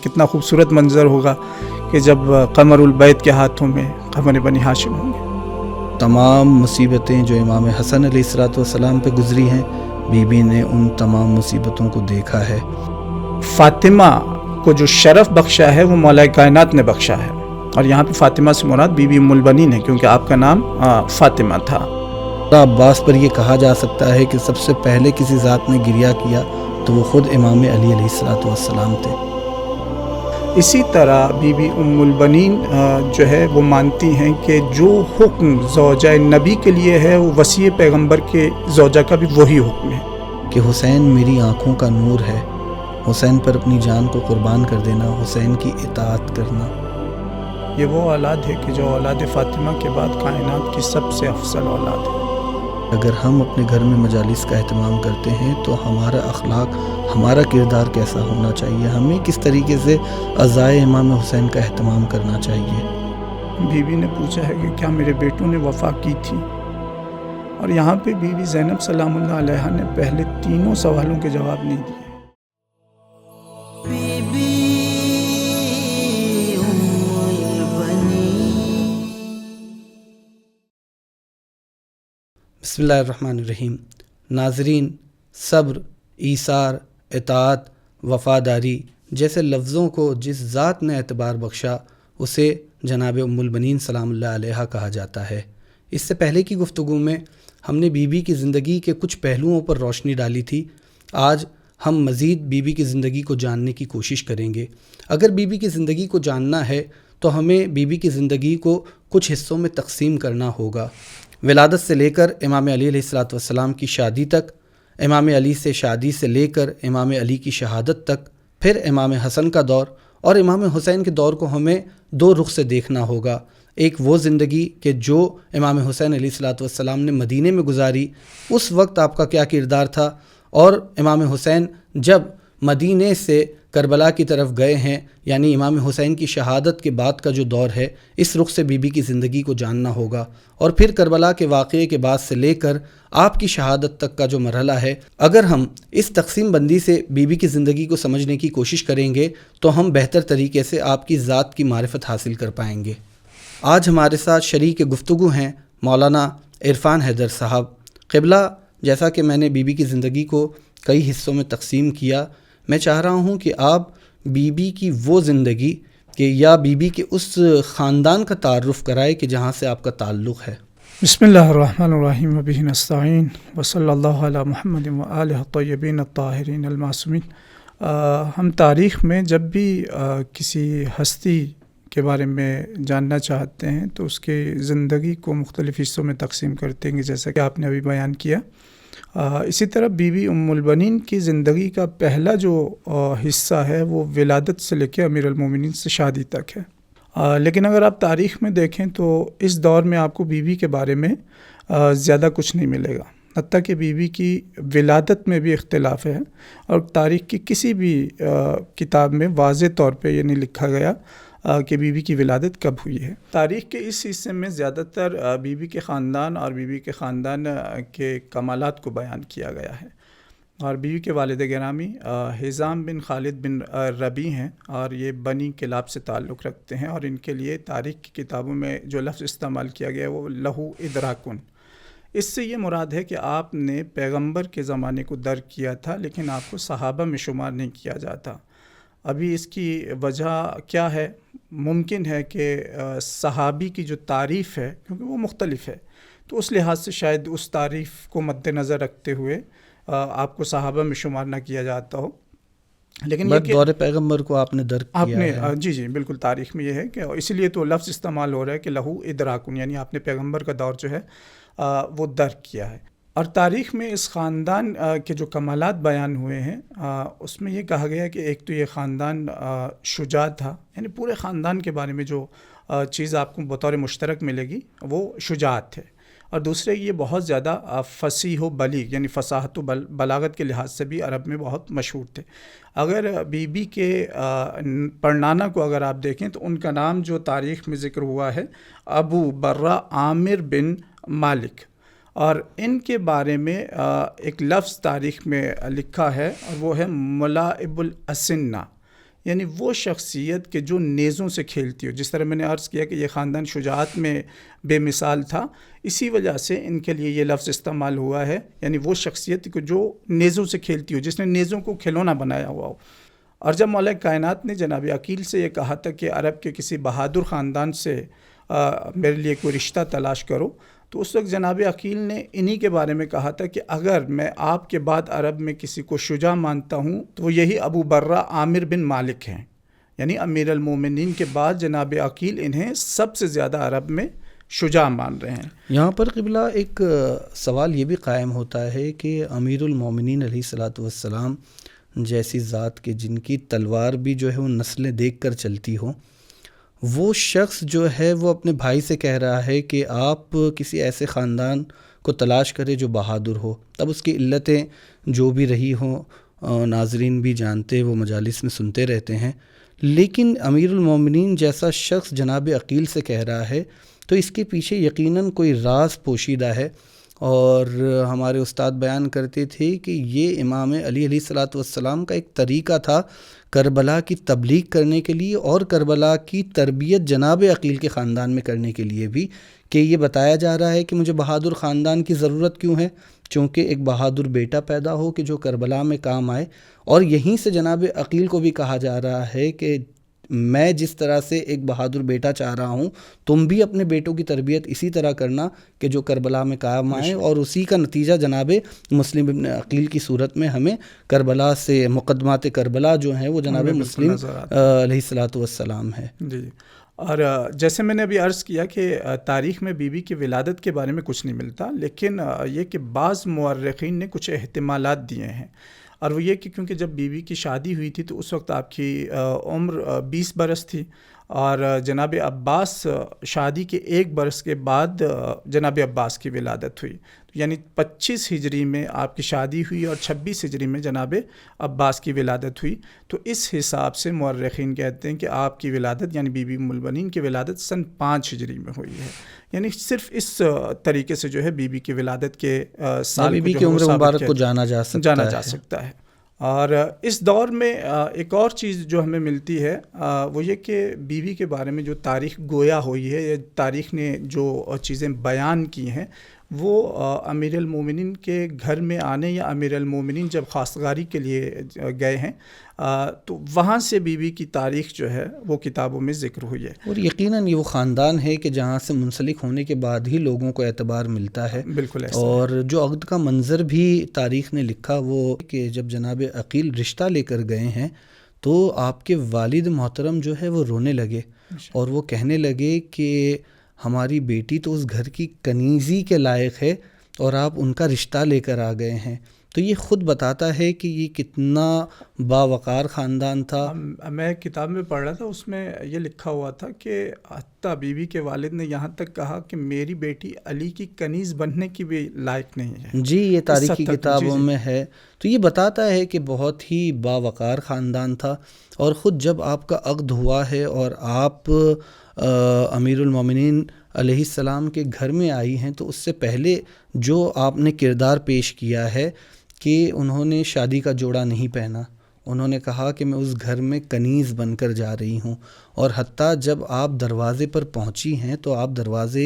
کتنا خوبصورت منظر ہوگا کہ جب قمر البیت کے ہاتھوں میں قمر بنی ہاشم ہوں گے۔ تمام مصیبتیں جو امام حسن علیہ السلام پہ گزری ہیں، بی بی نے ان تمام مصیبتوں کو دیکھا ہے۔ فاطمہ کو جو شرف بخشا ہے وہ مولا کائنات نے بخشا ہے، اور یہاں پہ فاطمہ سے مراد بی بی ام البنین ہے، کیونکہ آپ کا نام فاطمہ تھا۔ عباس پر یہ کہا جا سکتا ہے کہ سب سے پہلے کسی ذات نے گریہ کیا تو وہ خود امام علی علیہ السلام تھے۔ اسی طرح بی بی ام البنین جو ہے وہ مانتی ہیں کہ جو حکم زوجہ نبی کے لیے ہے وہ وصی پیغمبر کے زوجہ کا بھی وہی حکم ہے کہ حسین میری آنکھوں کا نور ہے، حسین پر اپنی جان کو قربان کر دینا، حسین کی اطاعت کرنا۔ یہ وہ اولاد ہے کہ جو اولاد فاطمہ کے بعد کائنات کی سب سے افضل اولاد ہے۔ اگر ہم اپنے گھر میں مجالس کا اہتمام کرتے ہیں تو ہمارا اخلاق، ہمارا کردار کیسا ہونا چاہیے، ہمیں کس طریقے سے عزائے امام حسین کا اہتمام کرنا چاہیے۔ بی بی نے پوچھا ہے کہ کیا میرے بیٹوں نے وفا کی تھی، اور یہاں پہ بی بی زینب سلام اللہ علیہا نے پہلے تینوں سوالوں کے جواب نہیں دیے۔ بسم اللہ الرحمن الرحیم۔ ناظرین، صبر، ایثار، اطاعت، وفاداری جیسے لفظوں کو جس ذات نے اعتبار بخشا اسے جناب ام البنین سلام اللہ علیہا کہا جاتا ہے۔ اس سے پہلے کی گفتگو میں ہم نے بی بی کی زندگی کے کچھ پہلوؤں پر روشنی ڈالی تھی۔ آج ہم مزید بی بی کی زندگی کو جاننے کی کوشش کریں گے۔ اگر بی بی کی زندگی کو جاننا ہے تو ہمیں بی بی کی زندگی کو کچھ حصوں میں تقسیم کرنا ہوگا۔ ولادت سے لے کر امام علی علیہ السلام کی شادی تک، امام علی سے شادی سے لے کر امام علی کی شہادت تک، پھر امام حسن کا دور اور امام حسین کے دور کو ہمیں دو رخ سے دیکھنا ہوگا۔ ایک وہ زندگی کہ جو امام حسین علیہ السلام نے مدینے میں گزاری، اس وقت آپ کا کیا کردار تھا، اور امام حسین جب مدینے سے کربلا کی طرف گئے ہیں، یعنی امام حسین کی شہادت کے بعد کا جو دور ہے، اس رخ سے بی بی کی زندگی کو جاننا ہوگا۔ اور پھر کربلا کے واقعے کے بعد سے لے کر آپ کی شہادت تک کا جو مرحلہ ہے، اگر ہم اس تقسیم بندی سے بی بی کی زندگی کو سمجھنے کی کوشش کریں گے تو ہم بہتر طریقے سے آپ کی ذات کی معرفت حاصل کر پائیں گے۔ آج ہمارے ساتھ شریک گفتگو ہیں مولانا عرفان حیدر صاحب۔ قبلہ، جیسا کہ میں نے بی بی کی زندگی کو کئی حصوں میں تقسیم کیا، میں چاہ رہا ہوں کہ آپ بی بی کی وہ زندگی کہ یا بی بی کے اس خاندان کا تعارف کرائے کہ جہاں سے آپ کا تعلق ہے۔ بسم اللہ الرحمن الرحیم وبہ نستعین وصلی اللہ علی محمد وآلہ الطیبین الطاہرین المعصومین۔ ہم تاریخ میں جب بھی کسی ہستی کے بارے میں جاننا چاہتے ہیں تو اس کے زندگی کو مختلف حصوں میں تقسیم کرتے ہیں، جیسا کہ آپ نے ابھی بیان کیا۔ اسی طرح بی بی ام البنین کی زندگی کا پہلا جو حصہ ہے وہ ولادت سے لے کے امیر المومنین سے شادی تک ہے۔ لیکن اگر آپ تاریخ میں دیکھیں تو اس دور میں آپ کو بی بی کے بارے میں زیادہ کچھ نہیں ملے گا، حتیٰ کہ بی بی کی ولادت میں بھی اختلاف ہے، اور تاریخ کی کسی بھی کتاب میں واضح طور پہ یہ نہیں لکھا گیا کہ بی بی کی ولادت کب ہوئی ہے۔ تاریخ کے اس حصے میں زیادہ تر بی بی کے خاندان اور بی بی کے خاندان کے کمالات کو بیان کیا گیا ہے، اور بی بی کے والد گرامی حزام بن خالد بن ربیع ہیں، اور یہ بنی کلاب سے تعلق رکھتے ہیں، اور ان کے لیے تاریخ کی کتابوں میں جو لفظ استعمال کیا گیا ہے وہ لہو ادراکن۔ اس سے یہ مراد ہے کہ آپ نے پیغمبر کے زمانے کو درک کیا تھا، لیکن آپ کو صحابہ میں شمار نہیں کیا جاتا۔ ابھی اس کی وجہ کیا ہے؟ ممکن ہے کہ صحابی کی جو تعریف ہے، کیونکہ وہ مختلف ہے، تو اس لحاظ سے شاید اس تعریف کو مد نظر رکھتے ہوئے آپ کو صحابہ میں شمار نہ کیا جاتا ہو، لیکن یہ کہ دور پیغمبر کو آپ نے درک کیا ہے۔ جی بالکل، تاریخ میں یہ ہے کہ اسی لیے تو لفظ استعمال ہو رہا ہے کہ لہو ادراکن، یعنی آپ نے پیغمبر کا دور جو ہے وہ درک کیا ہے۔ اور تاریخ میں اس خاندان کے جو کمالات بیان ہوئے ہیں اس میں یہ کہا گیا کہ ایک تو یہ خاندان شجاع تھا، یعنی پورے خاندان کے بارے میں جو چیز آپ کو بطور مشترک ملے گی وہ شجاعت ہے، اور دوسرے یہ بہت زیادہ فصیح و بلیغ، یعنی فصاحت و بلاغت کے لحاظ سے بھی عرب میں بہت مشہور تھے۔ اگر بی بی کے پڑنانا کو اگر آپ دیکھیں تو ان کا نام جو تاریخ میں ذکر ہوا ہے ابو برہ عامر بن مالک، اور ان کے بارے میں ایک لفظ تاریخ میں لکھا ہے اور وہ ہے ملاعب الاسنہ، یعنی وہ شخصیت کہ جو نیزوں سے کھیلتی ہو. جس طرح میں نے عرض کیا کہ یہ خاندان شجاعت میں بے مثال تھا، اسی وجہ سے ان کے لیے یہ لفظ استعمال ہوا ہے، یعنی وہ شخصیت کہ جو نیزوں سے کھیلتی ہو، جس نے نیزوں کو کھلونا بنایا ہوا ہو. اور جب مولا کائنات نے جناب عقیل سے یہ کہا تھا کہ عرب کے کسی بہادر خاندان سے میرے لیے کوئی رشتہ تلاش کرو، تو اس وقت جناب عقیل نے انہی کے بارے میں کہا تھا کہ اگر میں آپ کے بعد عرب میں کسی کو شجاع مانتا ہوں تو وہ یہی ابو برہ عامر بن مالک ہیں. یعنی امیر المومنین کے بعد جناب عقیل انہیں سب سے زیادہ عرب میں شجاع مان رہے ہیں. یہاں پر قبلہ ایک سوال یہ بھی قائم ہوتا ہے کہ امیر المومنین علیہ الصلوۃ والسلام جیسی ذات کے جن کی تلوار بھی جو ہے وہ نسلیں دیکھ کر چلتی ہو، وہ شخص جو ہے وہ اپنے بھائی سے کہہ رہا ہے کہ آپ کسی ایسے خاندان کو تلاش کرے جو بہادر ہو. تب اس کی علتیں جو بھی رہی ہوں ناظرین بھی جانتے، وہ مجالس میں سنتے رہتے ہیں، لیکن امیر المومنین جیسا شخص جناب عقیل سے کہہ رہا ہے تو اس کے پیچھے یقیناً کوئی راز پوشیدہ ہے. اور ہمارے استاد بیان کرتے تھے کہ یہ امام علی علیہ الصلوۃ والسلام کا ایک طریقہ تھا کربلا کی تبلیغ کرنے کے لیے، اور کربلا کی تربیت جناب عقیل کے خاندان میں کرنے کے لیے بھی، کہ یہ بتایا جا رہا ہے کہ مجھے بہادر خاندان کی ضرورت کیوں ہے، چونکہ ایک بہادر بیٹا پیدا ہو کہ جو کربلا میں کام آئے. اور یہیں سے جناب عقیل کو بھی کہا جا رہا ہے کہ میں جس طرح سے ایک بہادر بیٹا چاہ رہا ہوں، تم بھی اپنے بیٹوں کی تربیت اسی طرح کرنا کہ جو کربلا میں کام آئے. اور اسی کا نتیجہ جناب مسلم ابن عقیل کی صورت میں ہمیں کربلا سے مقدمات کربلا جو ہیں وہ جناب مسلم علیہ الصلوۃ والسلام ہے. جی. اور جیسے میں نے ابھی عرض کیا کہ تاریخ میں بی بی کی ولادت کے بارے میں کچھ نہیں ملتا، لیکن یہ کہ بعض مورخین نے کچھ احتمالات دیے ہیں. اور وہ یہ کہ کیونکہ جب بی بی کی شادی ہوئی تھی تو اس وقت آپ کی عمر 20 برس تھی، اور جناب عباس شادی کے 1 برس کے بعد جناب عباس کی ولادت ہوئی. یعنی 25 ہجری میں آپ کی شادی ہوئی اور 26 ہجری میں جناب عباس کی ولادت ہوئی. تو اس حساب سے مورخین کہتے ہیں کہ آپ کی ولادت یعنی بی بی ام البنین کی ولادت سن 5 ہجری میں ہوئی ہے. یعنی صرف اس طریقے سے جو ہے بی بی کی ولادت کے سال بی بی کی عمر مبارک کو جانا جا سکتا ہے. اور اس دور میں ایک اور چیز جو ہمیں ملتی ہے وہ یہ کہ بی بی کے بارے میں جو تاریخ گویا ہوئی ہے یا تاریخ نے جو چیزیں بیان کی ہیں وہ امیر المومنین کے گھر میں آنے یا امیر المومنین جب خواستگاری کے لیے گئے ہیں تو وہاں سے بی بی کی تاریخ جو ہے وہ کتابوں میں ذکر ہوئی ہے. اور یقیناً یہ وہ خاندان ہے کہ جہاں سے منسلک ہونے کے بعد ہی لوگوں کو اعتبار ملتا ہے. بالکل ایسا. اور جو عقد کا منظر بھی تاریخ نے لکھا وہ کہ جب جناب عقیل رشتہ لے کر گئے ہیں تو آپ کے والد محترم جو ہے وہ رونے لگے اور وہ کہنے لگے کہ ہماری بیٹی تو اس گھر کی کنیزی کے لائق ہے اور آپ ان کا رشتہ لے کر آ گئے ہیں. تو یہ خود بتاتا ہے کہ یہ کتنا باوقار خاندان تھا. میں ایک کتاب میں پڑھ رہا تھا، اس میں یہ لکھا ہوا تھا کہ حتیٰ بی بی کے والد نے یہاں تک کہا کہ میری بیٹی علی کی کنیز بننے کی بھی لائق نہیں ہے. جی یہ تاریخی کتابوں میں ہے. تو یہ بتاتا ہے کہ بہت ہی باوقار خاندان تھا. اور خود جب آپ کا عقد ہوا ہے اور آپ امیر المومنین علیہ السلام کے گھر میں آئی ہیں تو اس سے پہلے جو آپ نے کردار پیش کیا ہے کہ انہوں نے شادی کا جوڑا نہیں پہنا، انہوں نے کہا کہ میں اس گھر میں کنیز بن کر جا رہی ہوں. اور حتیٰ جب آپ دروازے پر پہنچی ہیں تو آپ دروازے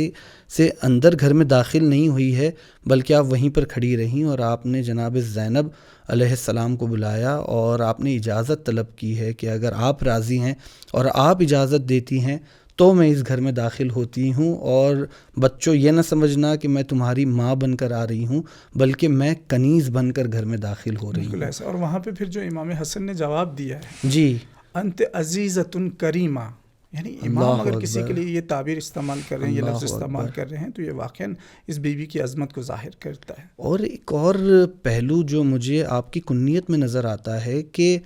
سے اندر گھر میں داخل نہیں ہوئی ہے بلکہ آپ وہیں پر کھڑی رہیں اور آپ نے جناب زینب علیہ السلام کو بلایا اور آپ نے اجازت طلب کی ہے کہ اگر آپ راضی ہیں اور آپ اجازت دیتی ہیں تو میں اس گھر میں داخل ہوتی ہوں، اور بچوں یہ نہ سمجھنا کہ میں تمہاری ماں بن کر آ رہی ہوں بلکہ میں کنیز بن کر گھر میں داخل ہو رہی ہوں. ایسا. اور وہاں پہ پھر جو امام حسن نے جواب دیا ہے جی انت عزیزۃ کریمہ، یعنی امام اگر کسی کے لیے یہ تعبیر استعمال کر رہے ہیں، یہ لفظ استعمال کر رہے ہیں تو یہ واقعاً اس بیوی کی عظمت کو ظاہر کرتا ہے. اور ایک اور پہلو جو مجھے آپ کی کنیت میں نظر آتا ہے کہ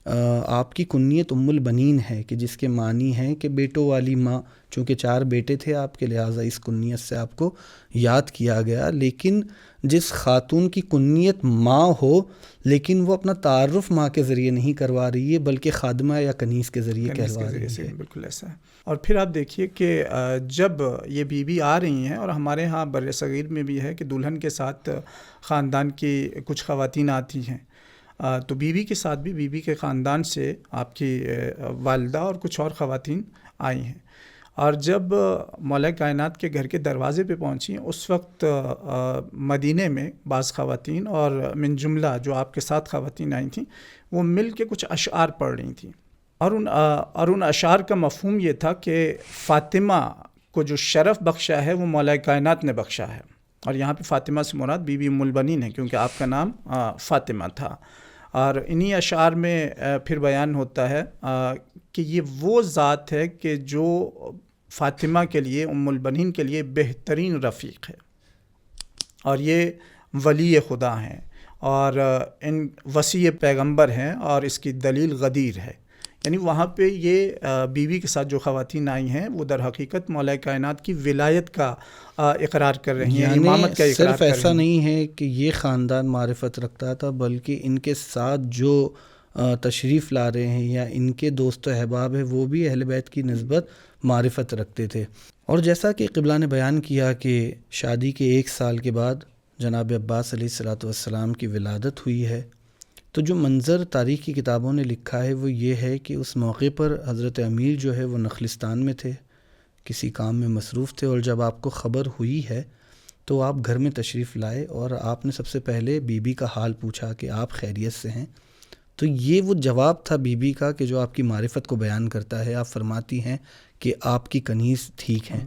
آپ کی کنیت ام البنین ہے کہ جس کے معنی ہے کہ بیٹوں والی ماں، چونکہ 4 بیٹے تھے آپ کے لہٰذا اس کنیت سے آپ کو یاد کیا گیا. لیکن جس خاتون کی کنیت ماں ہو لیکن وہ اپنا تعارف ماں کے ذریعے نہیں کروا رہی ہے بلکہ خادمہ یا کنیز کے ذریعے کہلوا رہی ہے. بالکل ایسا ہے. اور پھر آپ دیکھیے کہ جب یہ بیوی آ رہی ہیں، اور ہمارے ہاں بر صغیر میں بھی ہے کہ دلہن کے ساتھ خاندان کی کچھ خواتین آتی ہیں، تو بیوی کے ساتھ بھی بیوی کے خاندان سے آپ کی والدہ اور کچھ اور خواتین آئی ہیں، اور جب مولا کائنات کے گھر کے دروازے پہ پہنچی اس وقت مدینے میں بعض خواتین اور من جملہ جو آپ کے ساتھ خواتین آئی تھیں وہ مل کے کچھ اشعار پڑھ رہی تھیں، اور ان اشعار کا مفہوم یہ تھا کہ فاطمہ کو جو شرف بخشا ہے وہ مولا کائنات نے بخشا ہے، اور یہاں پہ فاطمہ سے مراد بی بی ام البنین ہے کیونکہ آپ کا نام فاطمہ تھا۔ اور انہی اشعار میں پھر بیان ہوتا ہے کہ یہ وہ ذات ہے کہ جو فاطمہ کے لیے، ام البنین کے لیے بہترین رفیق ہے، اور یہ ولی خدا ہیں اور ان وصی پیغمبر ہیں، اور اس کی دلیل غدیر ہے۔ یعنی وہاں پہ یہ بیوی کے ساتھ جو خواتین آئی ہیں وہ در حقیقت مولا کائنات کی ولایت کا اقرار کر رہی ہیں، امامت کا اقرار کر رہی ہیں۔ صرف ایسا نہیں ہے کہ یہ خاندان معرفت رکھتا تھا، بلکہ ان کے ساتھ جو تشریف لا رہے ہیں یا ان کے دوست و احباب ہیں وہ بھی اہل بیت کی نسبت معرفت رکھتے تھے۔ اور جیسا کہ قبلہ نے بیان کیا کہ شادی کے 1 سال کے بعد جناب عباس علیہ السلام کی ولادت ہوئی ہے، تو جو منظر تاریخ کی کتابوں نے لکھا ہے وہ یہ ہے کہ اس موقع پر حضرت امیر جو ہے وہ نخلستان میں تھے، کسی کام میں مصروف تھے، اور جب آپ کو خبر ہوئی ہے تو آپ گھر میں تشریف لائے اور آپ نے سب سے پہلے بی بی کا حال پوچھا کہ آپ خیریت سے ہیں۔ تو یہ وہ جواب تھا بی بی کا کہ جو آپ کی معرفت کو بیان کرتا ہے۔ آپ فرماتی ہیں کہ آپ کی کنیز ٹھیک ہیں،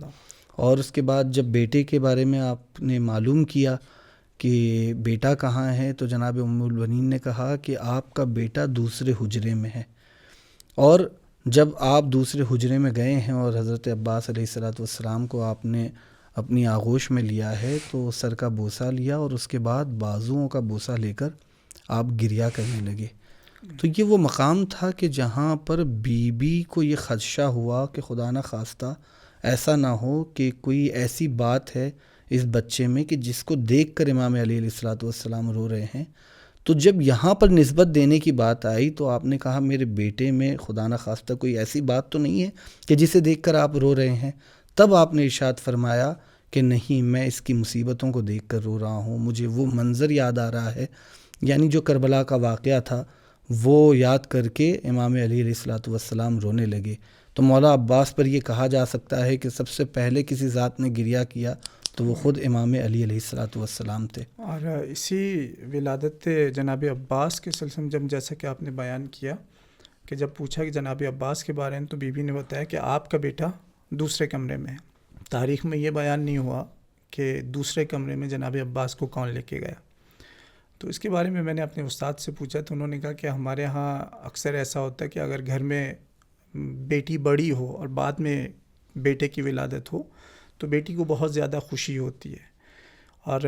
اور اس کے بعد جب بیٹے کے بارے میں آپ نے معلوم کیا کہ بیٹا کہاں ہے، تو جناب ام البنین نے کہا کہ آپ کا بیٹا دوسرے حجرے میں ہے۔ اور جب آپ دوسرے حجرے میں گئے ہیں اور حضرت عباس علیہ السلام کو آپ نے اپنی آغوش میں لیا ہے تو سر کا بوسہ لیا، اور اس کے بعد بازوؤں کا بوسہ لے کر آپ گریہ کرنے لگے۔ تو یہ وہ مقام تھا کہ جہاں پر بی بی کو یہ خدشہ ہوا کہ خدا نہ خواستہ ایسا نہ ہو کہ کوئی ایسی بات ہے اس بچے میں کہ جس کو دیکھ کر امام علی علیہ السلام رو رہے ہیں۔ تو جب یہاں پر نسبت دینے کی بات آئی تو آپ نے کہا میرے بیٹے میں خدا نہ خواستہ کوئی ایسی بات تو نہیں ہے کہ جسے دیکھ کر آپ رو رہے ہیں۔ تب آپ نے ارشاد فرمایا کہ نہیں، میں اس کی مصیبتوں کو دیکھ کر رو رہا ہوں، مجھے وہ منظر یاد آ رہا ہے، یعنی جو کربلا کا واقعہ تھا وہ یاد کر کے امام علی علیہ السلام رونے لگے۔ تو مولا عباس پر یہ کہا جا سکتا ہے کہ سب سے پہلے کسی ذات نے گریہ کیا تو وہ خود امام علی علیہ السلام تھے۔ اور اسی ولادت جناب عباس کے سلسلے میں جب جیسا کہ آپ نے بیان کیا کہ جب پوچھا کہ جناب عباس کے بارے میں تو بی بی نے بتایا کہ آپ کا بیٹا دوسرے کمرے میں ہے۔ تاریخ میں یہ بیان نہیں ہوا کہ دوسرے کمرے میں جناب عباس کو کون لے کے گیا۔ تو اس کے بارے میں نے اپنے استاد سے پوچھا تو انہوں نے کہا کہ ہمارے ہاں اکثر ایسا ہوتا ہے کہ اگر گھر میں بیٹی بڑی ہو اور بعد میں بیٹے کی ولادت ہو تو بیٹی کو بہت زیادہ خوشی ہوتی ہے، اور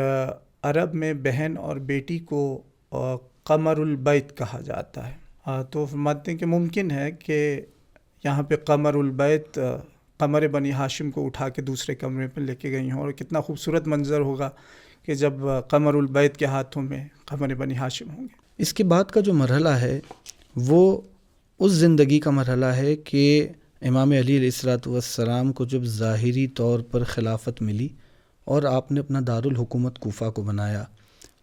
عرب میں بہن اور بیٹی کو قمر البیت کہا جاتا ہے۔ تو فرماتے ہیں کہ ممکن ہے کہ یہاں پہ قمر البیت قمر بنی ہاشم کو اٹھا کے دوسرے کمرے پہ لے کے گئی ہوں، اور کتنا خوبصورت منظر ہوگا کہ جب قمر البیت کے ہاتھوں میں قمر بنی ہاشم ہوں گے۔ اس کے بعد کا جو مرحلہ ہے وہ اس زندگی کا مرحلہ ہے کہ امام علی علیہ السلام کو جب ظاہری طور پر خلافت ملی اور آپ نے اپنا دارالحکومت کوفہ کو بنایا۔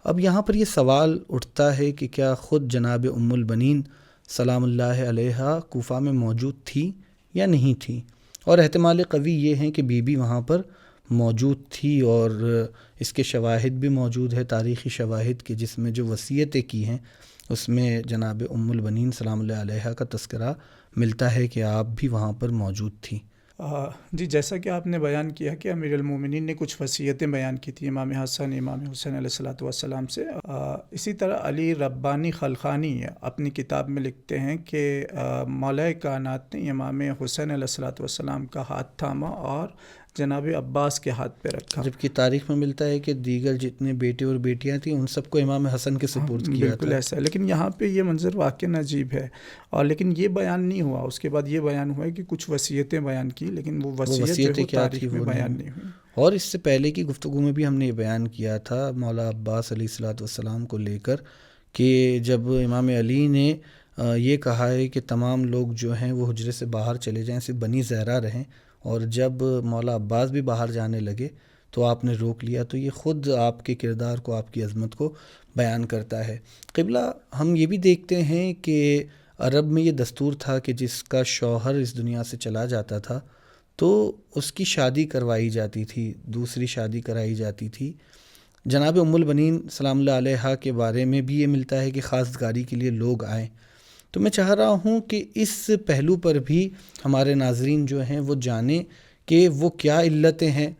اب یہاں پر یہ سوال اٹھتا ہے کہ کیا خود جناب ام البنین سلام اللہ علیہا کوفہ میں موجود تھی یا نہیں تھی، اور احتمال قوی یہ ہے کہ بی بی وہاں پر موجود تھی، اور اس کے شواہد بھی موجود ہے، تاریخی شواہد کے جس میں جو وصیتیں کی ہیں اس میں جناب ام البنین سلام اللہ علیہا کا تذکرہ ملتا ہے کہ آپ بھی وہاں پر موجود تھی۔ جی، جیسا کہ آپ نے بیان کیا کہ امیر المومنین نے کچھ وصیتیں بیان کی تھی امام حسن امام حسین علیہ السلام سے۔ اسی طرح علی ربانی خلخانی اپنی کتاب میں لکھتے ہیں کہ مولا کائنات نے امام حسین علیہ السلام کا ہاتھ تھاما اور جناب عباس کے ہاتھ پہ رکھا، جبکہ تاریخ میں ملتا ہے کہ دیگر جتنے بیٹے اور بیٹیاں تھیں ان سب کو امام حسن کے سپرد کیا بالکل تھا۔ ایسا ہے، لیکن یہاں پہ یہ منظر واقعی عجیب ہے، اور لیکن یہ بیان نہیں ہوا۔ اس کے بعد یہ بیان ہوا ہے کہ کچھ وصیتیں بیان کی، لیکن وہ وصیتیں کیا تھی وہ بیان نہیں ہوئی۔ اور اس سے پہلے کی گفتگو میں بھی ہم نے یہ بیان کیا تھا مولا عباس علیہ السلام کو لے کر کہ جب امام علی نے یہ کہا ہے کہ تمام لوگ جو ہیں وہ حجرے سے باہر چلے جائیں، صرف بنی زہرہ رہیں، اور جب مولا عباس بھی باہر جانے لگے تو آپ نے روک لیا، تو یہ خود آپ کے کردار کو، آپ کی عظمت کو بیان کرتا ہے۔ قبلہ ہم یہ بھی دیکھتے ہیں کہ عرب میں یہ دستور تھا کہ جس کا شوہر اس دنیا سے چلا جاتا تھا تو اس کی شادی کروائی جاتی تھی، دوسری شادی کرائی جاتی تھی۔ جناب ام البنین سلام اللہ علیہا کے بارے میں بھی یہ ملتا ہے کہ خواستگاری کے لیے لوگ آئیں۔ تو میں چاہ رہا ہوں کہ اس پہلو پر بھی ہمارے ناظرین جو ہیں وہ جانیں کہ وہ کیا علتیں ہیں،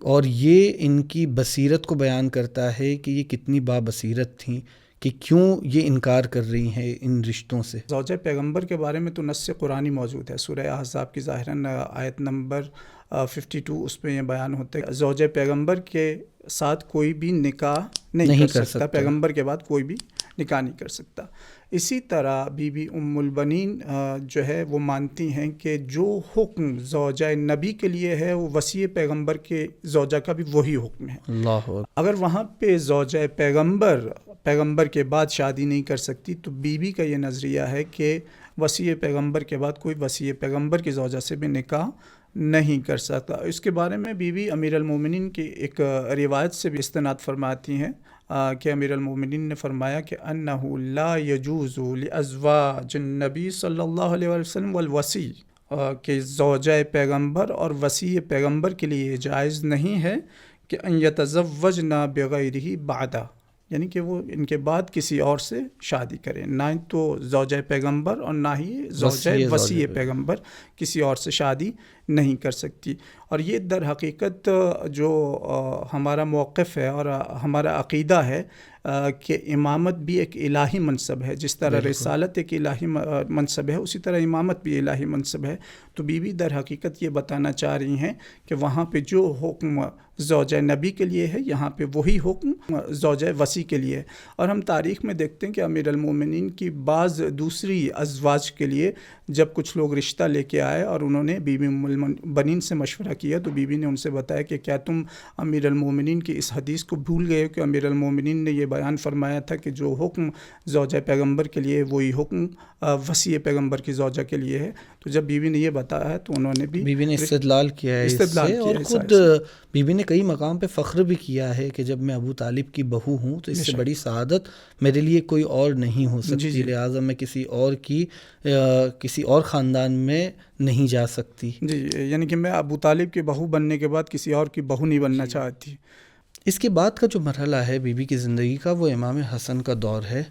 اور یہ ان کی بصیرت کو بیان کرتا ہے کہ یہ کتنی بابصیرت تھیں کہ کیوں یہ انکار کر رہی ہیں ان رشتوں سے۔ زوجہ پیغمبر کے بارے میں تو نص قرآنی موجود ہے، سورہ احزاب کی ظاہراً آیت نمبر 52، اس میں یہ بیان ہوتا ہے زوجہ پیغمبر کے ساتھ کوئی بھی نکاح نہیں کر سکتا، پیغمبر کے بعد کوئی بھی نکاح نہیں کر سکتا۔ اسی طرح بی بی ام البنین جو ہے وہ مانتی ہیں کہ جو حکم زوجہ نبی کے لیے ہے وہ وصی پیغمبر کے زوجہ کا بھی وہی حکم ہے۔ اللہ اگر وہاں پہ زوجہ پیغمبر کے بعد شادی نہیں کر سکتی تو بی بی کا یہ نظریہ ہے کہ وصی پیغمبر کے بعد کوئی وصی پیغمبر کی زوجہ سے بھی نکاح نہیں کر سکتا۔ اس کے بارے میں بی بی امیر المومنین کی ایک روایت سے بھی استناد فرماتی ہیں کہ امیر المومنین نے فرمایا کہ انہو لا یجوز لازواج النبی صلی اللہ علیہ وسلم والوصی، کہ زوجہ پیغمبر اور وصی پیغمبر کے لیے جائز نہیں ہے کہ ان یتزوجنا بغیرہ بعدہ، یعنی کہ وہ ان کے بعد کسی اور سے شادی کریں، نہ تو زوجہ پیغمبر اور نہ ہی زوجہ وصی پیغمبر کسی اور سے شادی نہیں کر سکتی۔ اور یہ در حقیقت جو ہمارا موقف ہے اور ہمارا عقیدہ ہے کہ امامت بھی ایک الہی منصب ہے، جس طرح رسالت ایک الہی منصب ہے اسی طرح امامت بھی الہی منصب ہے۔ تو بی بی در حقیقت یہ بتانا چاہ رہی ہیں کہ وہاں پہ جو حکم زوجہ نبی کے لیے ہے یہاں پہ وہی حکم زوجہ وصی کے لیے ہے۔ اور ہم تاریخ میں دیکھتے ہیں کہ امیر المومنین کی بعض دوسری ازواج کے لیے جب کچھ لوگ رشتہ لے کے آئے اور انہوں نے بی بی ام البنین سے مشورہ کیا تو بی بی نے ان سے بتایا کہ کیا تم امیر المومنین کی اس حدیث کو بھول گئے ہو کہ امیر المومنین نے یہ بیان فرمایا تھا کہ جو حکم زوجہ پیغمبر کے لیے وہی حکم وصی پیغمبر کی زوجہ کے لیے ہے۔ تو جب بی بی نے یہ بتایا تو انہوں نے بھی بی بی نے استدلال کیا ہے اس سے، اور خود بی بی نے کئی مقام پہ فخر بھی کیا ہے کہ جب میں ابو طالب کی بہو ہوں تو اس سے بڑی سعادت میرے لیے کوئی اور نہیں ہو سکتی، لہٰذا میں کسی اور خاندان میں نہیں جا سکتی۔ جی، یعنی کہ میں ابو طالب کی بہو بننے کے بعد کسی اور کی بہو نہیں بننا چاہتی۔ اس کے بعد کا جو مرحلہ ہے بی بی کی زندگی کا وہ امام حسن کا دور ہے،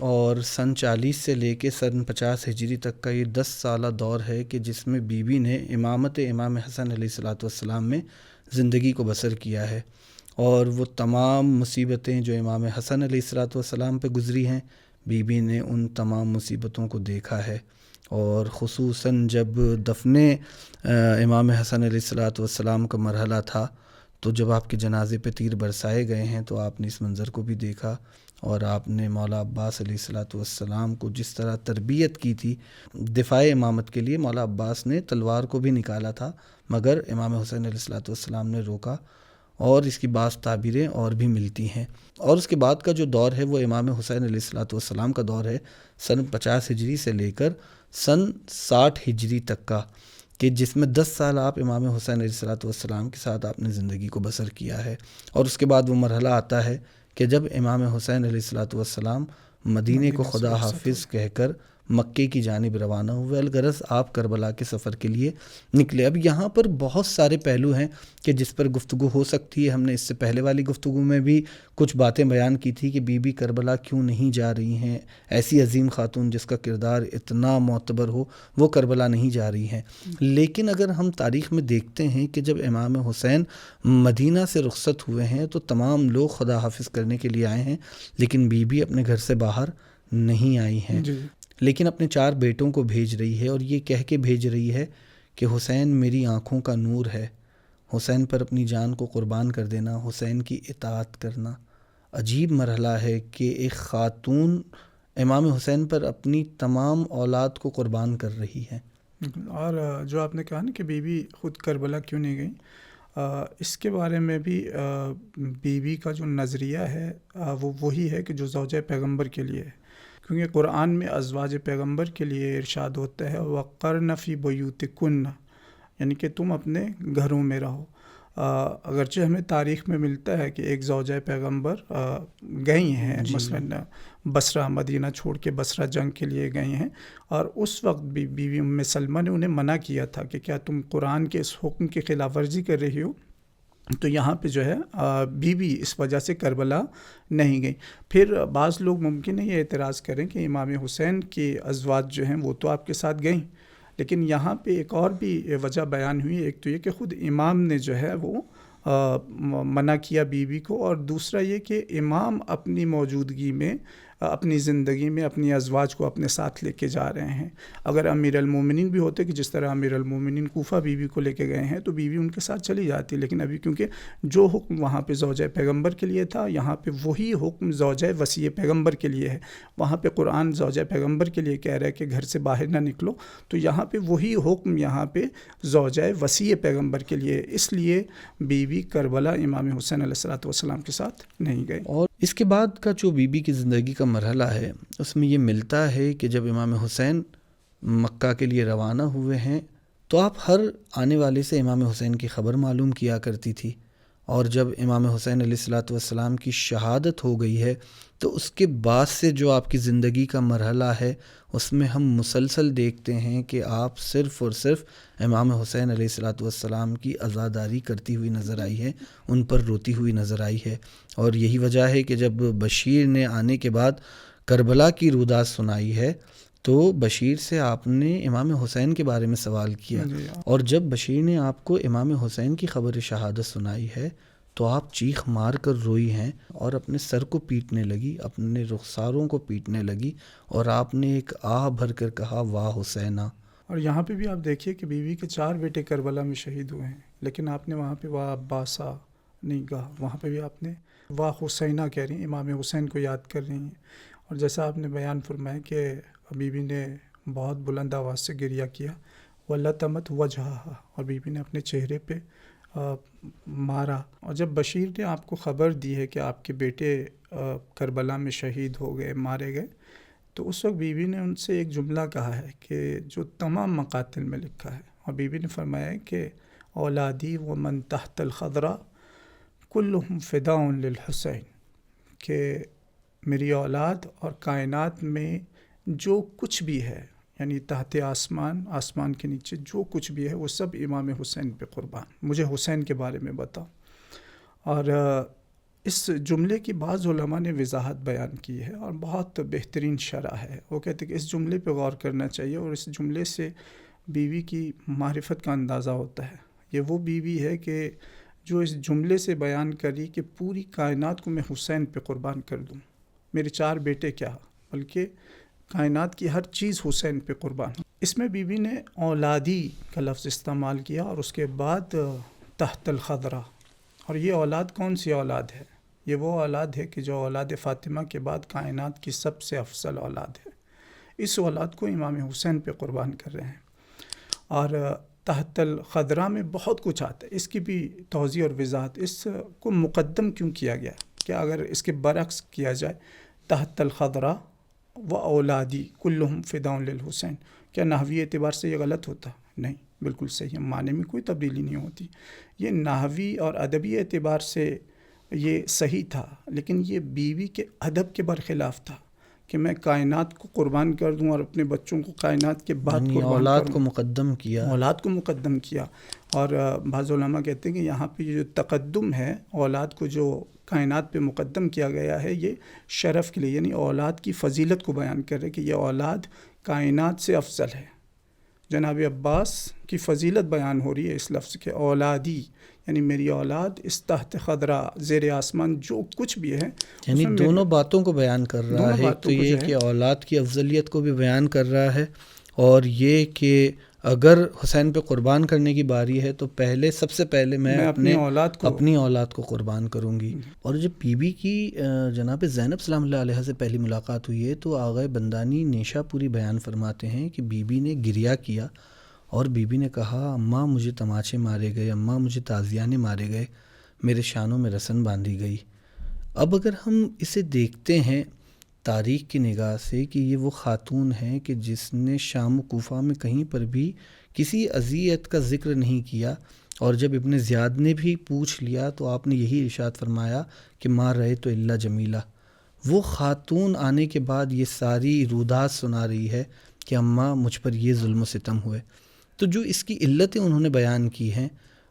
اور سن 40 سے لے کے سن 50 ہجری تک کا یہ 10 سالہ دور ہے کہ جس میں بی بی نے امامت امام حسن علیہ الصلوۃ والسلام میں زندگی کو بسر کیا ہے، اور وہ تمام مصیبتیں جو امام حسن علیہ الصلوۃ والسلام پہ گزری ہیں بی بی نے ان تمام مصیبتوں کو دیکھا ہے۔ اور خصوصاً جب دفن امام حسن علیہ الصلوۃ والسلام کا مرحلہ تھا تو جب آپ کے جنازے پہ تیر برسائے گئے ہیں تو آپ نے اس منظر کو بھی دیکھا، اور آپ نے مولا عباس علیہ الصلوۃ والسلام کو جس طرح تربیت کی تھی دفاع امامت کے لیے، مولا عباس نے تلوار کو بھی نکالا تھا مگر امام حسین علیہ الصلوۃ والسلام نے روکا، اور اس کی بعض تعبیریں اور بھی ملتی ہیں۔ اور اس کے بعد کا جو دور ہے وہ امام حسین علیہ الصلوۃ والسلام کا دور ہے سن 50 ہجری سے لے کر سن 60 ہجری تک کا، کہ جس میں 10 سال آپ امام حسین علیہ الصلوۃ والسلام کے ساتھ آپ نے زندگی کو بسر کیا ہے۔ اور اس کے بعد وہ مرحلہ آتا ہے کہ جب امام حسین علیہ الصلوۃ والسلام مدینے کو خدا حافظ کہہ کر مکے کی جانب روانہ ہوئے، الغرض آپ کربلا کے سفر کے لیے نکلے۔ اب یہاں پر بہت سارے پہلو ہیں کہ جس پر گفتگو ہو سکتی ہے۔ ہم نے اس سے پہلے والی گفتگو میں بھی کچھ باتیں بیان کی تھی کہ بی بی کربلا کیوں نہیں جا رہی ہیں، ایسی عظیم خاتون جس کا کردار اتنا معتبر ہو وہ کربلا نہیں جا رہی ہیں۔ لیکن اگر ہم تاریخ میں دیکھتے ہیں کہ جب امام حسین مدینہ سے رخصت ہوئے ہیں تو تمام لوگ خدا حافظ کرنے کے لیے آئے ہیں، لیکن بی بی اپنے گھر سے باہر نہیں آئی ہیں، لیکن اپنے 4 بیٹوں کو بھیج رہی ہے، اور یہ کہہ کے بھیج رہی ہے کہ حسین میری آنکھوں کا نور ہے، حسین پر اپنی جان کو قربان کر دینا، حسین کی اطاعت کرنا۔ عجیب مرحلہ ہے کہ ایک خاتون امام حسین پر اپنی تمام اولاد کو قربان کر رہی ہے۔ اور جو آپ نے کہا نا کہ بی بی خود کربلا کیوں نہیں گئی، اس کے بارے میں بھی بی بی کا جو نظریہ ہے وہ وہی ہے کہ جو زوجہ پیغمبر کے لیے ہے، کیونکہ قرآن میں ازواج پیغمبر کے لیے ارشاد ہوتا ہے وَقَرْنَ فِي بُيُوتِكُنَّ، یعنی کہ تم اپنے گھروں میں رہو۔ اگرچہ ہمیں تاریخ میں ملتا ہے کہ ایک زوجہ پیغمبر گئی ہیں مثلاً بصرہ، مدینہ چھوڑ کے بصرہ جنگ کے لیے گئی ہیں، اور اس وقت بھی بیوی ام سلمہ نے انہیں منع کیا تھا کہ کیا تم قرآن کے اس حکم کی خلاف ورزی کر رہی ہو؟ تو یہاں پہ جو ہے بیوی اس وجہ سے کربلا نہیں گئی۔ پھر بعض لوگ ممکن ہے یہ اعتراض کریں کہ امام حسین کی ازواج جو ہیں وہ تو آپ کے ساتھ گئیں، لیکن یہاں پہ ایک اور بھی وجہ بیان ہوئی، ایک تو یہ کہ خود امام نے جو ہے وہ منع کیا بیوی کو، اور دوسرا یہ کہ امام اپنی موجودگی میں اپنی زندگی میں اپنی ازواج کو اپنے ساتھ لے کے جا رہے ہیں۔ اگر امیر المومنین بھی ہوتے کہ جس طرح امیر المومنین کوفہ بیوی کو لے کے گئے ہیں تو بیوی ان کے ساتھ چلی جاتی، لیکن ابھی کیونکہ جو حکم وہاں پہ زوجہ پیغمبر کے لیے تھا، یہاں پہ وہی حکم زوجہ وصی پیغمبر کے لیے ہے۔ وہاں پہ قرآن زوجہ پیغمبر کے لیے کہہ رہا ہے کہ گھر سے باہر نہ نکلو، تو یہاں پہ وہی حکم یہاں پہ زوجہ وصی پیغمبر کے لیے، اس لیے بیوی کربلا امام حسین علیہ السلام کے ساتھ نہیں گئے۔ اور اس کے بعد کا جو بی بی کی زندگی کا مرحلہ ہے اس میں یہ ملتا ہے کہ جب امام حسین مکہ کے لیے روانہ ہوئے ہیں تو آپ ہر آنے والے سے امام حسین کی خبر معلوم کیا کرتی تھی، اور جب امام حسین علیہ السلام کی شہادت ہو گئی ہے تو اس کے بعد سے جو آپ کی زندگی کا مرحلہ ہے اس میں ہم مسلسل دیکھتے ہیں کہ آپ صرف اور صرف امام حسین علیہ السلام کی عزاداری کرتی ہوئی نظر آئی ہے، ان پر روتی ہوئی نظر آئی ہے۔ اور یہی وجہ ہے کہ جب بشیر نے آنے کے بعد کربلا کی روداد سنائی ہے تو بشیر سے آپ نے امام حسین کے بارے میں سوال کیا، اور جب بشیر نے آپ کو امام حسین کی خبر شہادت سنائی ہے تو آپ چیخ مار کر روئی ہیں اور اپنے سر کو پیٹنے لگی، اپنے رخساروں کو پیٹنے لگی، اور آپ نے ایک آہ بھر کر کہا واہ حسینہ۔ اور یہاں پہ بھی آپ دیکھیے کہ بیوی کے 4 بیٹے کربلا میں شہید ہوئے ہیں، لیکن آپ نے وہاں پہ واہ عباسہ نہیں کہا، وہاں پہ بھی آپ نے واہ حسینہ کہہ رہی ہیں، امام حسین کو یاد کر رہی ہیں۔ اور جیسا آپ نے بیان فرمایا کہ بیوی نے بہت بلند آواز سے گریہ کیا، وَلَتَمَتْ وَجْهَهَا، اور بیوی نے اپنے چہرے پہ مارا۔ اور جب بشیر نے آپ کو خبر دی ہے کہ آپ کے بیٹے کربلا میں شہید ہو گئے، مارے گئے، تو اس وقت بیوی نے ان سے ایک جملہ کہا ہے کہ جو تمام مقاتل میں لکھا ہے، اور بیوی نے فرمایا ہے کہ اولادی ومن تحت الخضرا کلہم فداء للحسین، کہ میری اولاد اور کائنات میں جو کچھ بھی ہے، یعنی تحت آسمان، آسمان کے نیچے جو کچھ بھی ہے وہ سب امام حسین پہ قربان، مجھے حسین کے بارے میں بتاؤ۔ اور اس جملے کی بعض علماء نے وضاحت بیان کی ہے اور بہت بہترین شرح ہے۔ وہ کہتے ہیں کہ اس جملے پہ غور کرنا چاہیے، اور اس جملے سے بیوی کی معرفت کا اندازہ ہوتا ہے۔ یہ وہ بیوی ہے کہ جو اس جملے سے بیان کری کہ پوری کائنات کو میں حسین پہ قربان کر دوں، میرے 4 بیٹے کیا بلکہ کائنات کی ہر چیز حسین پہ قربان۔ اس میں بیوی نے اولادی کا لفظ استعمال کیا، اور اس کے بعد تحت الخضرا، اور یہ اولاد کون سی اولاد ہے؟ یہ وہ اولاد ہے کہ جو اولاد فاطمہ کے بعد کائنات کی سب سے افضل اولاد ہے۔ اس اولاد کو امام حسین پہ قربان کر رہے ہیں۔ اور تحت الخضرا میں بہت کچھ آتا ہے، اس کی بھی توضیح اور وضاحت، اس کو مقدم کیوں کیا گیا؟ کہ اگر اس کے برعکس کیا جائے تحت الخضرا و اولادی کلہم فداء للحسین، کیا نحوی اعتبار سے یہ غلط ہوتا؟ نہیں، بالکل صحیح ہے، معنی میں کوئی تبدیلی نہیں ہوتی۔ یہ نحوی اور ادبی اعتبار سے یہ صحیح تھا، لیکن یہ بیوی کے ادب کے برخلاف تھا کہ میں کائنات کو قربان کر دوں اور اپنے بچوں کو کائنات کے بعد قربان اولاد کروں، کو مقدم کیا، اولاد کو مقدم کیا۔ اور بعض علماء کہتے ہیں کہ یہاں پہ یہ جو تقدم ہے، اولاد کو جو کائنات پہ مقدم کیا گیا ہے، یہ شرف کے لیے، یعنی اولاد کی فضیلت کو بیان کر رہے کہ یہ اولاد کائنات سے افضل ہے۔ جناب عباس کی فضیلت بیان ہو رہی ہے اس لفظ کے، اولادی یعنی میری اولاد، اس تحت خضرا زیر آسمان جو کچھ بھی ہے، یعنی دونوں باتوں کو بیان کر رہا ہے۔ تو یہ کہ اولاد کی افضلیت کو بھی بیان کر رہا ہے، اور یہ کہ اگر حسین پہ قربان کرنے کی باری ہے تو پہلے سب سے پہلے میں اپنی اولاد کو قربان کروں گی۔ اور جب بی بی کی جناب زینب سلام اللہ علیہ سے پہلی ملاقات ہوئی ہے تو آغا بندانی نیشا پوری بیان فرماتے ہیں کہ بی بی نے گریہ کیا، اور بی بی نے کہا اماں مجھے تماچے مارے گئے، اماں مجھے تازیانے مارے گئے، میرے شانوں میں رسن باندھی گئی۔ اب اگر ہم اسے دیکھتے ہیں تاریخ کی نگاہ سے کہ یہ وہ خاتون ہے کہ جس نے شام و کوفہ میں کہیں پر بھی کسی اذیت کا ذکر نہیں کیا، اور جب ابن زیاد نے بھی پوچھ لیا تو آپ نے یہی ارشاد فرمایا کہ ما رہے تو اللہ جمیلہ. وہ خاتون آنے کے بعد یہ ساری رودات سنا رہی ہے کہ اماں مجھ پر یہ ظلم و ستم ہوئے. تو جو اس کی علتیں انہوں نے بیان کی ہیں،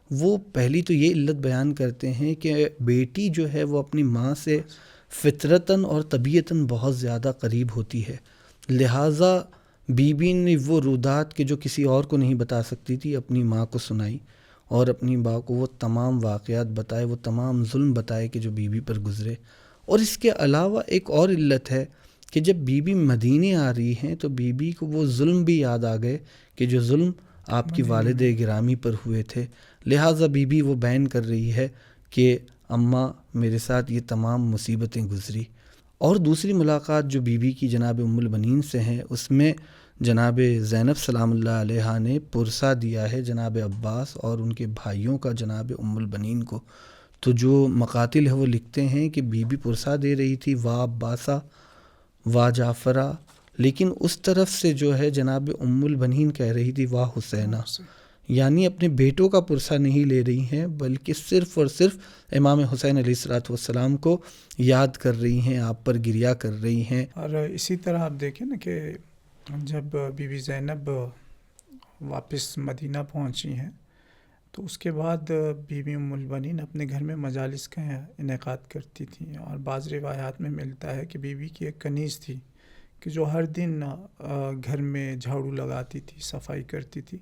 وہ پہلی تو یہ علت بیان کرتے ہیں کہ بیٹی جو ہے وہ اپنی ماں سے فطرتاً اور طبیعتاً بہت زیادہ قریب ہوتی ہے، لہٰذا بی بی نے وہ رودات کہ جو کسی اور کو نہیں بتا سکتی تھی اپنی ماں کو سنائی، اور اپنی ماں کو وہ تمام واقعات بتائے، وہ تمام ظلم بتائے کہ جو بی بی پر گزرے. اور اس کے علاوہ ایک اور علت ہے کہ جب بی بی مدینے آ رہی ہیں تو بی بی کو وہ ظلم بھی یاد آ گئے کہ جو ظلم آپ کی والد گرامی پر ہوئے تھے، لہٰذا بی بی وہ بیان کر رہی ہے کہ اماں میرے ساتھ یہ تمام مصیبتیں گزری. اور دوسری ملاقات جو بی بی کی جناب ام البنین سے ہیں، اس میں جناب زینب سلام اللہ علیہا نے پرسہ دیا ہے جناب عباس اور ان کے بھائیوں کا جناب ام البنین کو. تو جو مقاتل ہے وہ لکھتے ہیں کہ بی بی پرسہ دے رہی تھی وا عباسہ وا جعفرہ، لیکن اس طرف سے جو ہے جناب ام البنین کہہ رہی تھی وا حسینہ، یعنی اپنے بیٹوں کا پرسہ نہیں لے رہی ہیں بلکہ صرف اور صرف امام حسین علیہ الصلوۃ والسلام کو یاد کر رہی ہیں، آپ پر گریہ کر رہی ہیں. اور اسی طرح آپ دیکھیں نا کہ جب بی بی زینب واپس مدینہ پہنچی ہیں تو اس کے بعد بی بی ام البنین اپنے گھر میں مجالس کا انعقاد کرتی تھیں، اور بعض روایات میں ملتا ہے کہ بی بی کی ایک کنیز تھی کہ جو ہر دن گھر میں جھاڑو لگاتی تھی، صفائی کرتی تھی.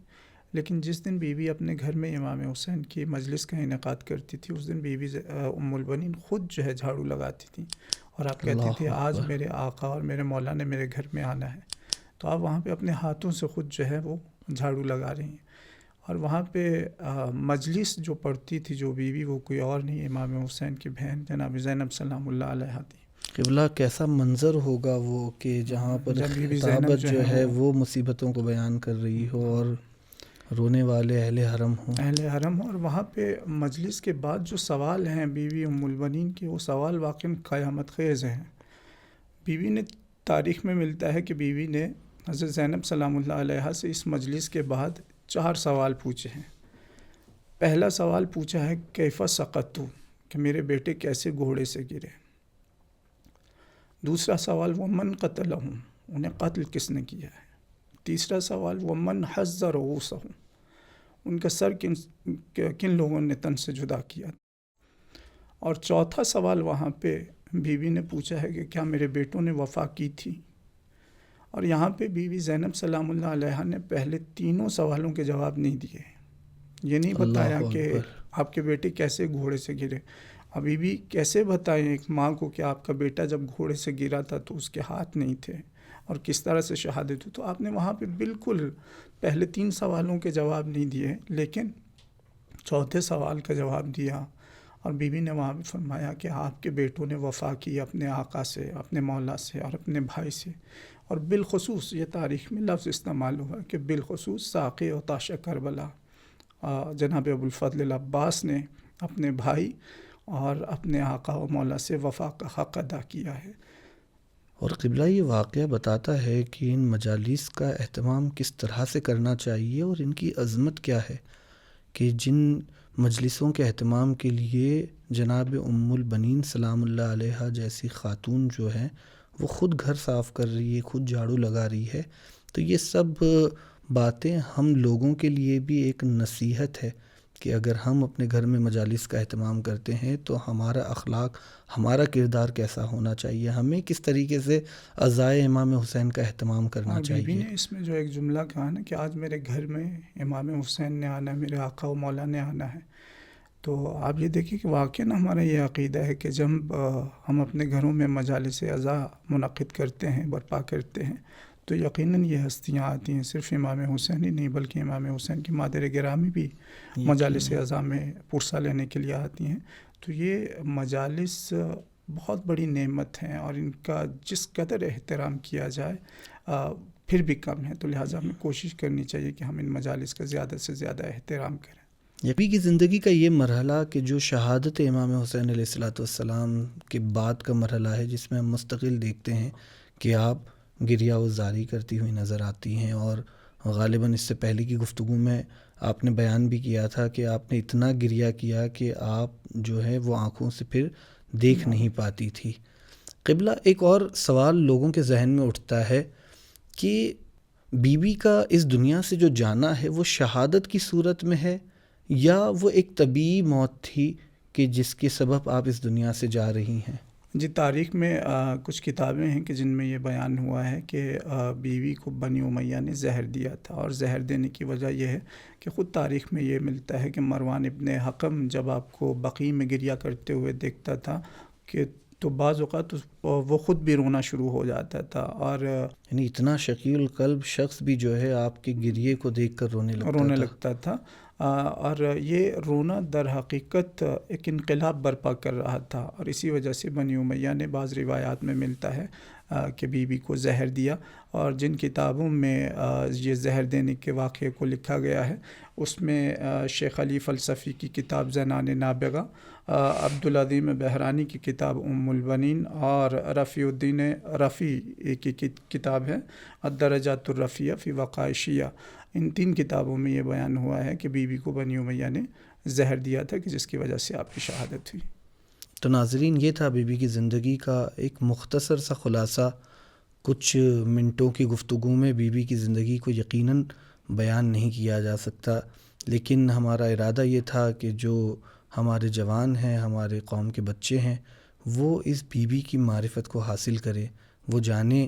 لیکن جس دن بی بی اپنے گھر میں امام حسین کی مجلس کا انعقاد کرتی تھی اس دن بی بی ام البنین خود جو ہے جھاڑو لگاتی تھیں، اور آپ کہتی تھی آج میرے آقا اور میرے مولا نے میرے گھر میں آنا ہے، تو آپ وہاں پہ اپنے ہاتھوں سے خود جو ہے وہ جھاڑو لگا رہی ہیں. اور وہاں پہ مجلس جو پڑھتی تھی جو بیوی وہ کوئی اور نہیں امام حسین کی بہن جناب زینب سلام اللہ علیہ تھی. قبلہ کیسا منظر ہوگا وہ کہ جہاں پر خطابت جو ہے وہ مصیبتوں کو بیان کر رہی ہو اور رونے والے اہل حرم ہوں. اہل حرم. اور وہاں پہ مجلس کے بعد جو سوال ہیں بیوی ام البنین کے، وہ سوال واقعی قیامت خیز ہیں. بیوی نے تاریخ میں ملتا ہے کہ بیوی نے حضرت زینب سلام اللہ علیہ سے اس مجلس کے بعد 4 سوال پوچھے ہیں. پہلا سوال پوچھا ہے کیف سقطت، کہ میرے بیٹے کیسے گھوڑے سے گرے. دوسرا سوال ومن قتلہم، انہیں قتل کس نے کیا ہے. تیسرا سوال ومن حز رؤوسہم، ان کا سر کن لوگوں نے تن سے جدا کیا. اور چوتھا سوال وہاں پہ بیوی نے پوچھا ہے کہ کیا میرے بیٹوں نے وفا کی تھی. اور یہاں پہ بیوی زینب سلام اللہ علیہ نے پہلے تینوں سوالوں کے جواب نہیں دیے. یہ نہیں بتایا کہ آپ کے بیٹے کیسے گھوڑے سے گرے. ابھی بھی کیسے بتائیں ایک ماں کو کہ آپ کا بیٹا جب گھوڑے سے گرا تھا تو اس کے ہاتھ نہیں تھے اور کس طرح سے شہادت ہوئی. تو آپ نے وہاں پہ بالکل پہلے 3 سوالوں کے جواب نہیں دیے، لیکن چوتھے سوال کا جواب دیا. اور بیوی نے وہاں بھی فرمایا کہ آپ کے بیٹوں نے وفا کی اپنے آقا سے، اپنے مولا سے اور اپنے بھائی سے. اور بالخصوص یہ تاریخ میں لفظ استعمال ہوا کہ بالخصوص ساقی و تاش کربلا جناب ابوالفضل العباس نے اپنے بھائی اور اپنے آقا و مولا سے وفا کا حق ادا کیا ہے. اور قبلہ یہ واقعہ بتاتا ہے کہ ان مجالس کا اہتمام کس طرح سے کرنا چاہیے اور ان کی عظمت کیا ہے کہ جن مجلسوں کے اہتمام کے لیے جناب ام البنین سلام اللہ علیہ جیسی خاتون جو ہیں وہ خود گھر صاف کر رہی ہے، خود جھاڑو لگا رہی ہے. تو یہ سب باتیں ہم لوگوں کے لیے بھی ایک نصیحت ہے کہ اگر ہم اپنے گھر میں مجالس کا اہتمام کرتے ہیں تو ہمارا اخلاق، ہمارا کردار کیسا ہونا چاہیے، ہمیں کس طریقے سے عزائے امام حسین کا اہتمام کرنا چاہیے. بیوی نے اس میں جو ایک جملہ کہا نا کہ آج میرے گھر میں امام حسین نے آنا ہے، میرے آقا و مولا نے آنا ہے. تو آپ یہ دیکھیں کہ واقعاً ہمارا یہ عقیدہ ہے کہ جب ہم اپنے گھروں میں مجالس عزا منعقد کرتے ہیں، برپا کرتے ہیں، تو یقیناً یہ ہستیاں آتی ہیں. صرف امام حسین ہی نہیں بلکہ امام حسین کی مادر گرامی بھی مجالس عزا میں پرسہ لینے کے لیے آتی ہیں. تو یہ مجالس بہت بڑی نعمت ہیں اور ان کا جس قدر احترام کیا جائے پھر بھی کم ہے. تو لہٰذا ہمیں کوشش کرنی چاہیے کہ ہم ان مجالس کا زیادہ سے زیادہ احترام کریں. نبی کی زندگی کا یہ مرحلہ کہ جو شہادت امام حسین علیہ الصلوۃ والسلام کے بعد کا مرحلہ ہے، جس میں ہم مستقل دیکھتے ہیں کہ آپ گریہ و زاری کرتی ہوئی نظر آتی ہیں اور غالباً اس سے پہلے کی گفتگو میں آپ نے بیان بھی کیا تھا کہ آپ نے اتنا گریہ کیا کہ آپ جو ہے وہ آنکھوں سے پھر دیکھ نہیں پاتی تھی۔ قبلہ ایک اور سوال لوگوں کے ذہن میں اٹھتا ہے کہ بی بی کا اس دنیا سے جو جانا ہے وہ شہادت کی صورت میں ہے یا وہ ایک طبیعی موت تھی کہ جس کے سبب آپ اس دنیا سے جا رہی ہیں؟ جی، تاریخ میں کچھ کتابیں ہیں کہ جن میں یہ بیان ہوا ہے کہ بیوی کو بنی امیہ نے زہر دیا تھا، اور زہر دینے کی وجہ یہ ہے کہ خود تاریخ میں یہ ملتا ہے کہ مروان ابن حکم جب آپ کو بقیع میں گریہ کرتے ہوئے دیکھتا تھا کہ تو بعض اوقات وہ خود بھی رونا شروع ہو جاتا تھا، اور یعنی اتنا شقی القلب شخص بھی جو ہے آپ کے گریے کو دیکھ کر رونے لگتا تھا۔ اور یہ رونا در حقیقت ایک انقلاب برپا کر رہا تھا، اور اسی وجہ سے بنی امیہ نے بعض روایات میں ملتا ہے کہ بی بی کو زہر دیا، اور جن کتابوں میں یہ زہر دینے کے واقعے کو لکھا گیا ہے اس میں شیخ علی فلسفی کی کتاب زنان نابغہ، عبدالعظیم بحرانی کی کتاب ام البنین، اور رفیع الدین رفیع کی کتاب ہے الدرجات الرفیہ فی وقائع شیعہ، ان 3 کتابوں میں یہ بیان ہوا ہے کہ بی بی کو بنی امیہ نے زہر دیا تھا کہ جس کی وجہ سے آپ کی شہادت ہوئی۔ تو ناظرین، یہ تھا بی بی کی زندگی کا ایک مختصر سا خلاصہ۔ کچھ منٹوں کی گفتگو میں بی بی کی زندگی کو یقیناً بیان نہیں کیا جا سکتا، لیکن ہمارا ارادہ یہ تھا کہ جو ہمارے جوان ہیں، ہمارے قوم کے بچے ہیں، وہ اس بی بی کی معرفت کو حاصل کرے، وہ جانیں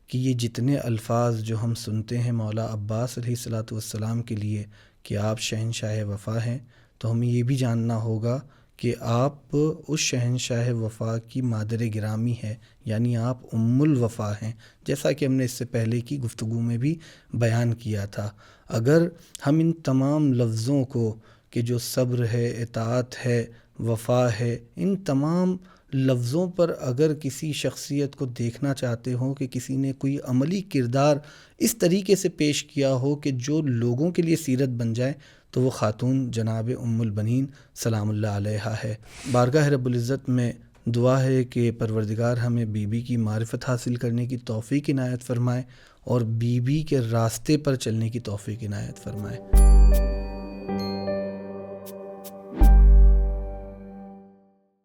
کہ یہ جتنے الفاظ جو ہم سنتے ہیں مولا عباس علیہ الصلاۃ والسلام کے لیے کہ آپ شہنشاہ وفا ہیں، تو ہمیں یہ بھی جاننا ہوگا کہ آپ اس شہنشاہ وفا کی مادر گرامی ہے، یعنی آپ ام الوفا ہیں، جیسا کہ ہم نے اس سے پہلے کی گفتگو میں بھی بیان کیا تھا۔ اگر ہم ان تمام لفظوں کو کہ جو صبر ہے، اطاعت ہے، وفا ہے، ان تمام لفظوں پر اگر کسی شخصیت کو دیکھنا چاہتے ہوں کہ کسی نے کوئی عملی کردار اس طریقے سے پیش کیا ہو کہ جو لوگوں کے لیے سیرت بن جائے، تو وہ خاتون جناب ام البنین سلام اللہ علیہا ہے۔ بارگاہ رب العزت میں دعا ہے کہ پروردگار ہمیں بی بی کی معرفت حاصل کرنے کی توفیق عنایت فرمائے اور بی بی کے راستے پر چلنے کی توفیق عنایت فرمائے۔